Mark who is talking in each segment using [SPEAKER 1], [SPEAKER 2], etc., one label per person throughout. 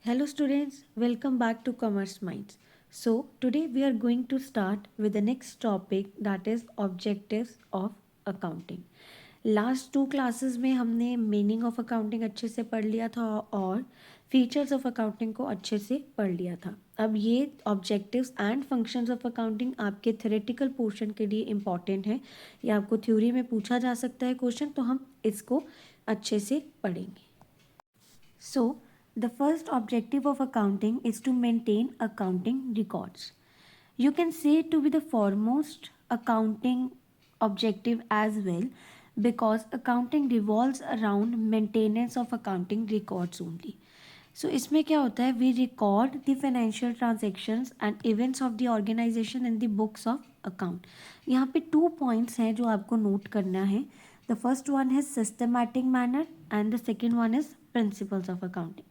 [SPEAKER 1] Hello students, welcome back to Commerce Minds. So today we are going to start with the next topic that is objectives of accounting. Last two classes में हमने meaning of accounting अच्छे से पढ़ लिया था और features of accounting को अच्छे से पढ़ लिया था. अब ये objectives and functions of accounting आपके थ्योरेटिकल पोर्शन के लिए इम्पॉर्टेंट है. ये आपको थ्योरी में पूछा जा सकता है क्वेश्चन, तो हम इसको अच्छे से पढ़ेंगे. So, the first objective of accounting is to maintain accounting records. You can say it to be the foremost accounting objective as well because accounting revolves around maintenance of accounting records only. So इसमें क्या होता है, we record the financial transactions and events of the organization in the books of account. यहाँ पे 2 points हैं जो आपको note करना है. The first one is systematic manner and the second one is principles of accounting.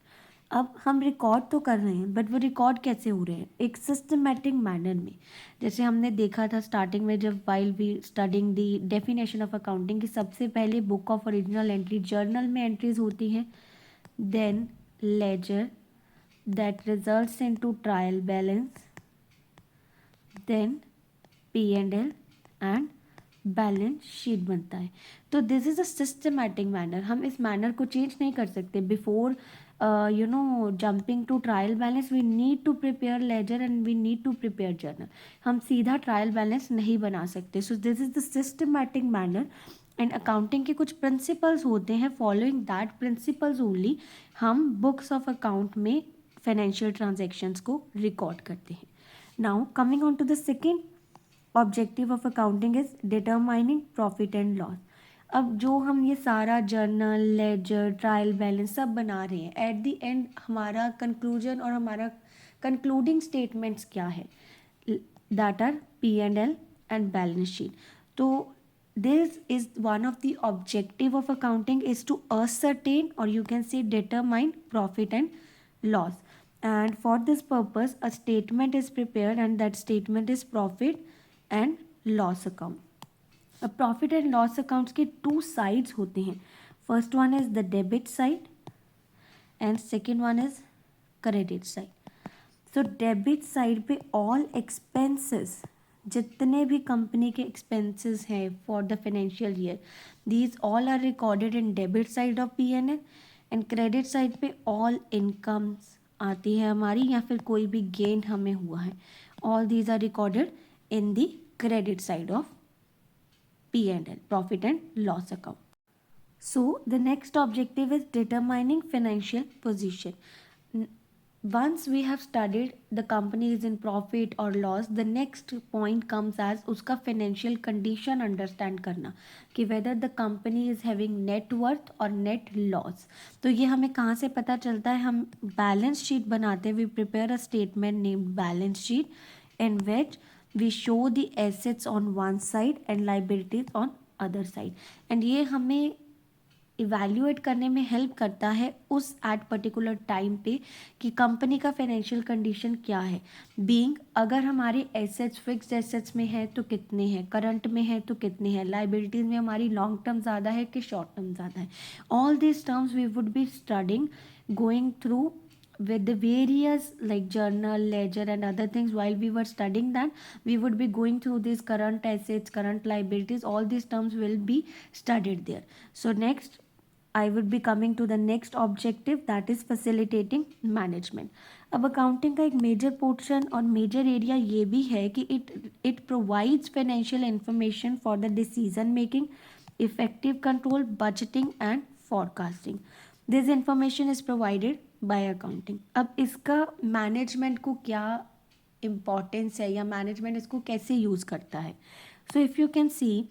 [SPEAKER 1] अब हम record तो कर रहे हैं बट वो रिकॉर्ड कैसे हो रहे हैं, एक सिस्टमेटिक मैनर में. जैसे हमने देखा था स्टार्टिंग में जब while we studying the definition of accounting की सबसे पहले book of original entry journal में एंट्रीज होती हैं, then ledger that results into trial balance, then P&L and balance sheet बनता है. तो this is a systematic manner. हम इस मैनर को चेंज नहीं कर सकते. Before jumping to trial balance we need to prepare ledger and we need to prepare journal. हम सीधा ट्रायल बैलेंस नहीं बना सकते. So this is the systematic manner and accounting के कुछ प्रिंसिपल्स होते हैं. फॉलोइंग दैट प्रिंसिपल्स ओनली हम बुक्स ऑफ अकाउंट में फाइनेंशियल ट्रांजेक्शन्स को रिकॉर्ड करते हैं. Now coming on to the second objective of accounting is determining profit and loss. अब जो हम ये सारा जर्नल लेजर ट्रायल बैलेंस सब बना रहे हैं, एट द एंड हमारा कंक्लूजन और हमारा कंक्लूडिंग स्टेटमेंट्स क्या है, that are P&L and balance sheet. तो this is one of the objective of accounting is to ascertain or you can say determine profit and loss, and for this purpose a statement is prepared and that statement is profit and loss account. अब profit and loss accounts के 2 sides होते हैं. First one is the debit side and second one is credit side. So debit side पे all expenses, जितने भी company के expenses हैं for the financial year, these all are recorded in debit side of P&L. And credit side पे all incomes आती है हमारी या फिर कोई भी गेन हमें हुआ है, all these are recorded in the credit side of P&L, profit and loss account. So the next objective is determining financial position. Once we have studied the company is in profit or loss, the next point comes as उसका financial condition understand करना कि whether the company is having net worth or net loss. तो ये हमें कहाँ से पता चलता है, हम balance sheet बनाते हैं. We prepare a statement named balance sheet in which we show the assets on one side and liabilities on other side. and ये हमें इवैल्यूएट करने में हेल्प करता है उस एट पर्टिकुलर टाइम पे कि कंपनी का फाइनेंशियल कंडीशन क्या है. बीइंग अगर हमारे एसेट्स फिक्स्ड एसेट्स में है तो कितने हैं, करंट में है तो कितने हैं, लाइबिलिटीज़ में हमारी लॉन्ग टर्म ज़्यादा है कि शॉर्ट टर्म ज़्यादा है. All this terms we would be studying going through with the various like journal ledger and other things. While we were studying that, we would be going through these current assets, current liabilities, all these terms will be studied there. So next I would be coming to the next objective, that is facilitating management. अब accounting का एक major portion और major area ये भी है कि it provides financial information for the decision making, effective control, budgeting and forecasting. This information is provided by accounting. अब इसका मैनेजमेंट को क्या इम्पॉर्टेंस है या मैनेजमेंट इसको कैसे यूज़ करता है. So if you can see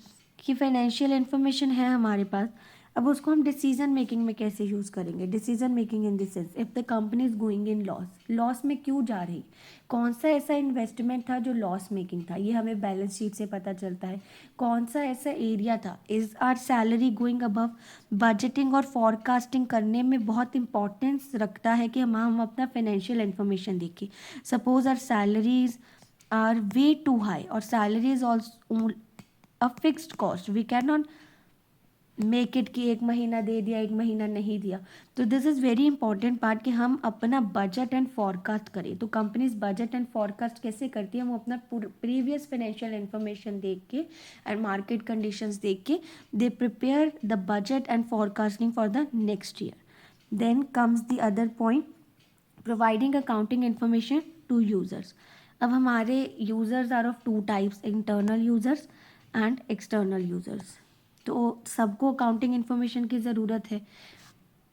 [SPEAKER 1] कि फाइनेंशियल इन्फॉर्मेशन है हमारे पास, अब उसको हम डिसीजन मेकिंग में कैसे यूज़ करेंगे. Decision making in this sense, if the company is going in loss, loss में क्यों जा रही, कौन सा ऐसा इन्वेस्टमेंट था जो लॉस मेकिंग था, ये हमें बैलेंस शीट से पता चलता है. कौन सा ऐसा एरिया था, is our salary going above. Budgeting और फॉरकास्टिंग करने में बहुत इंपॉर्टेंस रखता है कि हम अपना फाइनेंशियल इन्फॉर्मेशन देखें. Suppose our salaries are way too high और salary is also a fixed cost, we can not make it कि एक महीना दे दिया, एक महीना नहीं दिया। तो this is very important part कि हम अपना बजट एंड फॉरकास्ट करें। तो कंपनीज बजट एंड फॉरकास्ट कैसे करती है, हम अपना प्रीवियस फाइनेंशियल इन्फॉर्मेशन देख के एंड मार्केट कंडीशंस देख के they prepare the budget and forecasting for the next year. Then comes the other point, providing accounting information to users. अब हमारे users are of two types, internal users and external users. तो सबको accounting information की ज़रूरत है,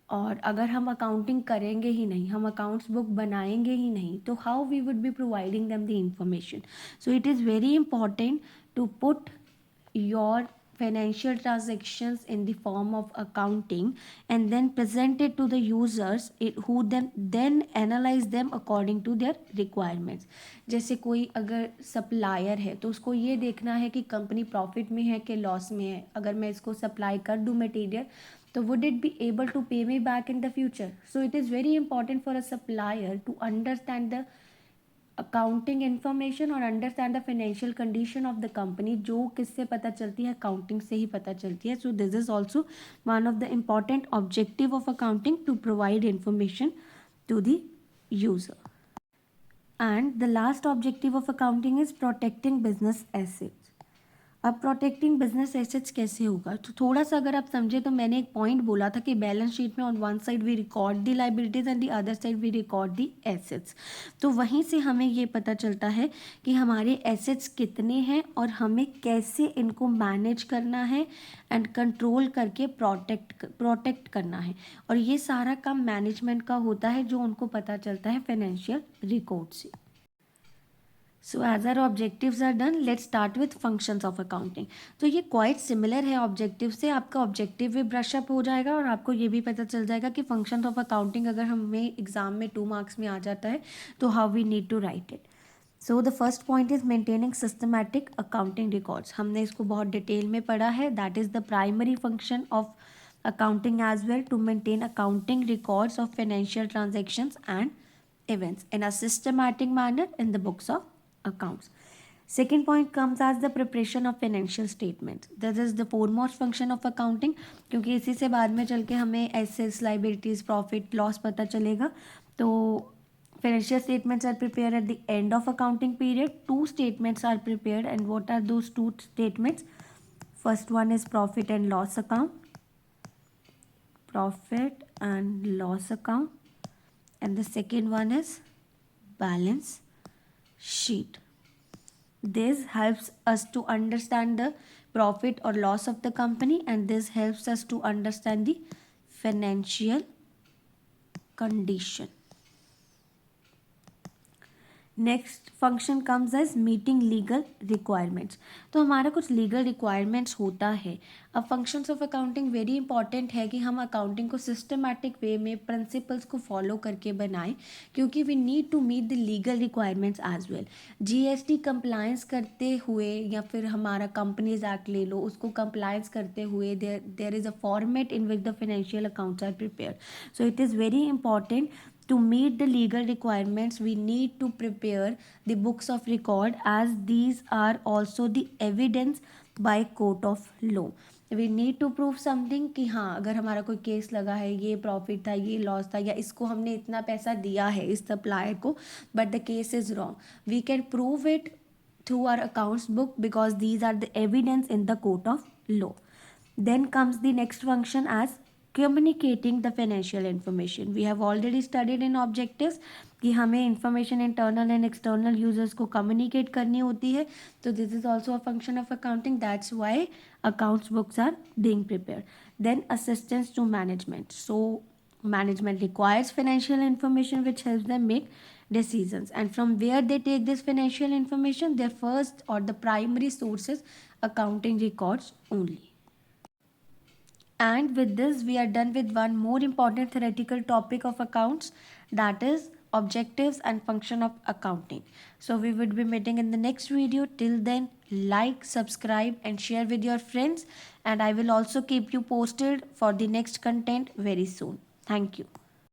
[SPEAKER 1] और अगर हम अकाउंटिंग करेंगे ही नहीं, हम अकाउंट्स बुक बनाएंगे ही नहीं, तो how we would be providing them the information. So it is very important to put your financial transactions in the form of accounting and then present it to the users who then analyze them according to their requirements। जैसे कोई अगर supplier है तो उसको ये देखना है कि कंपनी प्रॉफिट में है कि लॉस में है। अगर मैं इसको सप्लाई कर दूँ मटेरियल, तो would it be able to pay me back in the future? So it is very important for a supplier to understand the accounting information और understand the financial condition of the company, जो किससे पता चलती है, accounting से ही पता चलती है। So this is also one of the important objective of accounting to provide information to the user. And the last objective of accounting is protecting business assets. अब प्रोटेक्टिंग बिजनेस एसेट्स कैसे होगा, तो थोड़ा सा अगर आप समझे, तो मैंने एक पॉइंट बोला था कि बैलेंस शीट में on one side we record the liabilities and the other side we record the assets. तो वहीं से हमें ये पता चलता है कि हमारे एसेट्स कितने हैं और हमें कैसे इनको मैनेज करना है एंड कंट्रोल करके प्रोटेक्ट करना है। और ये सारा काम मैनेजमेंट का होता है, जो उनको पता चलता है फाइनेंशियल रिकॉर्ड से। So as our objectives are done, let's start with functions of accounting. तो ये क्वाइट सिमिलर है ऑब्जेक्टिव से। आपका ऑब्जेक्टिव भी ब्रश अप हो जाएगा और आपको ये भी पता चल जाएगा कि फंक्शंस ऑफ अकाउंटिंग अगर हमें एग्जाम में 2 मार्क्स में आ जाता है तो how we need to write it. So the first point is maintaining systematic accounting records. हमने इसको बहुत डिटेल में पढ़ा है। That is the primary function of accounting as well, to maintain accounting records of financial transactions and events in a systematic manner in the books of accounts. Second point comes as the preparation of financial statements. This is the foremost function of accounting, क्योंकि इसी से बाद में चल के हमें assets, liabilities, profit, loss पता चलेगा। तो financial statements are prepared at the end of accounting period. 2 statements are prepared, and what are those 2 statements? First one is profit and loss account, and the second one is balance sheet. This helps us to understand the profit or loss of the company, and this helps us to understand the financial condition. Next function comes as meeting legal requirements. तो हमारा कुछ legal requirements होता है। अब functions of accounting very important है कि हम accounting को सिस्टमैटिक वे में प्रिंसिपल्स को फॉलो करके बनाएं, क्योंकि we need to meet the legal requirements as well. GST compliance करते हुए, या फिर हमारा कंपनीज एक्ट ले लो, उसको कंप्लायंस करते हुए there is a format in which the financial accounts are prepared. So it is very important to meet the legal requirements. We need to prepare the books of record, as these are also the evidence by court of law. We need to prove something कि हाँ, अगर हमारा कोई case लगा है, ये profit था, ये लॉस था, या इसको हमने इतना पैसा दिया है इस सप्लायर को, but the case is wrong, we can prove it through our accounts book, because these are the evidence in the court of law. Then comes the next function as communicating the financial information. We have already studied in objectives कि हमें information internal and external users को communicate करनी होती है। तो this is also a function of accounting. That's why accounts books are being prepared. Then assistance to management. So management requires financial information which helps them make decisions, and from where they take this financial information, their first or the primary sources accounting records only. And with this, we are done with one more important theoretical topic of accounts, that is objectives and function of accounting. So we would be meeting in the next video. Till then, like, subscribe and share with your friends, and I will also keep you posted for the next content very soon. Thank you.